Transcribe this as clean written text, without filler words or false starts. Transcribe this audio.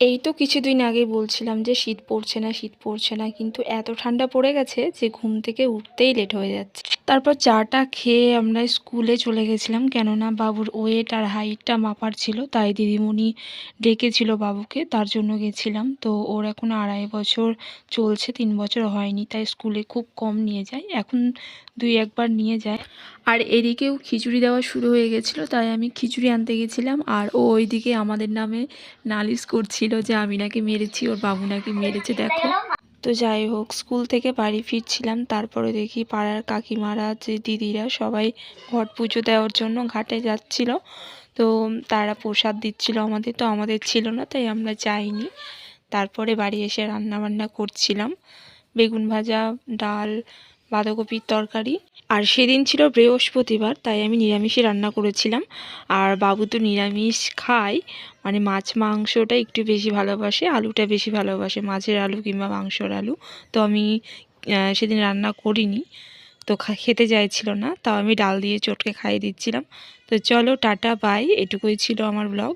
এই তো কিছুদিন আগেই বলছিলাম যে শীত পড়ছে না, শীত পড়ছে না, কিন্তু এত ঠান্ডা পড়ে গেছে যে ঘুম থেকে উঠতেই লেট হয়ে যাচ্ছে। তারপর চাটা খেয়ে আমরা স্কুলে চলে গেছিলাম, কেননা বাবুর ওয়েট আর হাইটটা মাপার ছিল, তাই দিদিমণি ডেকেছিল বাবুকে, তার জন্য গেছিলাম। তো ওর এখন 2.5 বছর চলছে, 3 বছর হয়নি, তাই স্কুলে খুব কম নিয়ে যায়, এখন 2-1বার নিয়ে যায়। আর এদিকেও খিচুড়ি দেওয়া শুরু হয়ে গেছিলো, তাই আমি খিচুড়ি আনতে গেছিলাম। আর ও ওইদিকে আমাদের নামে নালিশ করছিল যে আমি নাকি মেরেছি, ওর বাবু নাকি মেরেছে, দেখো। তো যাই হোক, স্কুল থেকে বাড়ি ফিরছিলাম, তারপরে দেখি পাড়ার কাকিমারা, যে দিদিরা, সবাই ঘট পুজো দেওয়ার জন্য ঘাটে যাচ্ছিল। তো তারা প্রসাদ দিচ্ছিল আমাদের, তো আমাদের ছিল না, তাই আমরা যাইনি। তারপরে বাড়ি এসে রান্না বান্না করছিলাম, বেগুন ভাজা, ডাল, বাঁধাকপির তরকারি। আর সেদিন ছিল বৃহস্পতিবার, তাই আমি নিরামিষই রান্না করেছিলাম। আর বাবু তো নিরামিষ খায়, মানে মাছ মাংসটা একটু বেশি ভালোবাসে, আলুটা বেশি ভালোবাসে, মাছের আলু কিংবা মাংসর আলু। তো আমি সেদিন রান্না করিনি, তো খেতে চাইছিল না, তাও আমি ডাল দিয়ে চটকে খাইয়ে দিচ্ছিলাম। তো চলো, টাটা বাই, এটুকুই ছিল আমার ব্লগ।